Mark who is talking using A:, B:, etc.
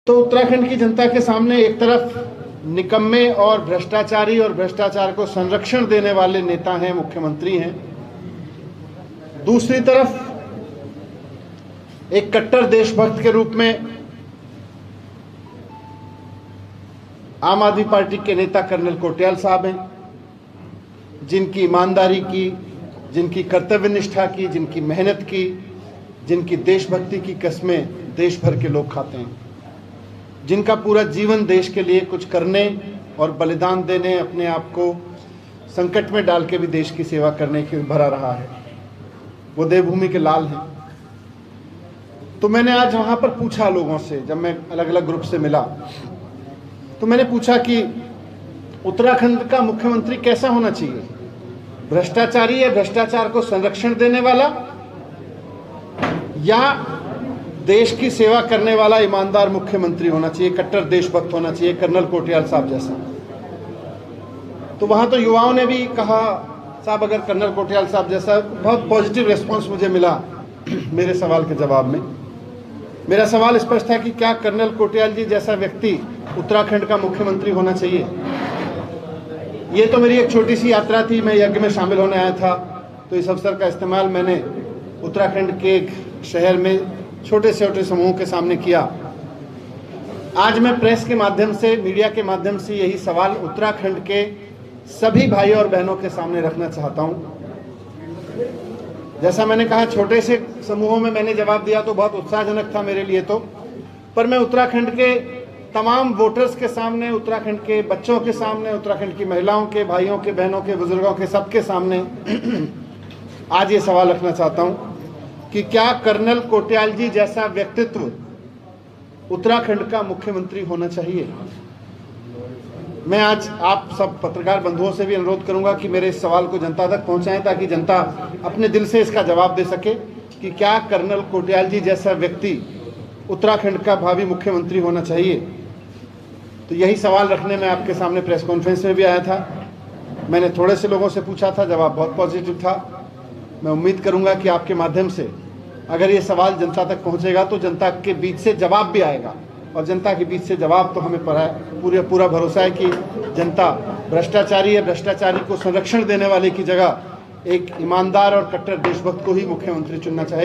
A: तो उत्तराखंड की जनता के सामने एक तरफ निकम्मे और भ्रष्टाचारी और भ्रष्टाचार को संरक्षण देने वाले नेता हैं, मुख्यमंत्री हैं। दूसरी तरफ एक कट्टर देशभक्त के रूप में आम आदमी पार्टी के नेता कर्नल कोटियाल साहब हैं, जिनकी ईमानदारी की, जिनकी कर्तव्य निष्ठा की, जिनकी मेहनत की, जिनकी देशभक्ति की कस्में देश भर के लोग खाते हैं, जिनका पूरा जीवन देश के लिए कुछ करने और बलिदान देने, अपने आप को संकट में डाल के भी देश की सेवा करने के भरा रहा है। वो देवभूमि के लाल हैं। तो मैंने आज वहाँ पर पूछा लोगों से, जब मैं अलग अलग ग्रुप से मिला तो मैंने पूछा कि उत्तराखंड का मुख्यमंत्री कैसा होना चाहिए? भ्रष्टाचारी या भ्रष्टाचार को संरक्षण देने वाला, या देश की सेवा करने वाला ईमानदार मुख्यमंत्री होना चाहिए, कट्टर देशभक्त होना चाहिए, कर्नल कोटियाल साहब जैसा? तो वहां तो युवाओं ने भी कहा, साहब अगर कर्नल कोटियाल साहब जैसा। बहुत पॉजिटिव रिस्पांस मुझे मिला मेरे सवाल के जवाब में। मेरा सवाल स्पष्ट था कि क्या कर्नल कोटियाल जी जैसा व्यक्ति उत्तराखंड का मुख्यमंत्री होना चाहिए? ये तो मेरी एक छोटी सी यात्रा थी, मैं यज्ञ में शामिल होने आया था, तो इस अवसर का इस्तेमाल मैंने उत्तराखंड के एक शहर में छोटे से छोटे समूहों के सामने किया। आज मैं प्रेस के माध्यम से, मीडिया के माध्यम से यही सवाल उत्तराखंड के सभी भाइयों और बहनों के सामने रखना चाहता हूं। जैसा मैंने कहा, छोटे से समूहों में मैंने जवाब दिया तो बहुत उत्साहजनक था मेरे लिए तो, पर मैं उत्तराखंड के तमाम वोटर्स के सामने, उत्तराखंड के बच्चों के सामने, उत्तराखंड की महिलाओं के, भाइयों के, बहनों के, बुजुर्गों के, सबके सामने आज ये सवाल रखना चाहता हूं कि क्या कर्नल कोटियाल जी जैसा व्यक्तित्व उत्तराखंड का मुख्यमंत्री होना चाहिए? मैं आज आप सब पत्रकार बंधुओं से भी अनुरोध करूंगा कि मेरे इस सवाल को जनता तक पहुंचाएं, ताकि जनता अपने दिल से इसका जवाब दे सके कि क्या कर्नल कोटियाल जी जैसा व्यक्ति उत्तराखंड का भावी मुख्यमंत्री होना चाहिए। तो यही सवाल रखने में आपके सामने प्रेस कॉन्फ्रेंस में भी आया था। मैंने थोड़े से लोगों से पूछा था, जवाब बहुत पॉजिटिव था। मैं उम्मीद करूंगा कि आपके माध्यम से अगर ये सवाल जनता तक पहुंचेगा तो जनता के बीच से जवाब भी आएगा, और जनता के बीच से जवाब तो हमें पूरा भरोसा है कि जनता भ्रष्टाचारी या भ्रष्टाचारी को संरक्षण देने वाले की जगह एक ईमानदार और कट्टर देशभक्त को ही मुख्यमंत्री चुनना चाहेगी।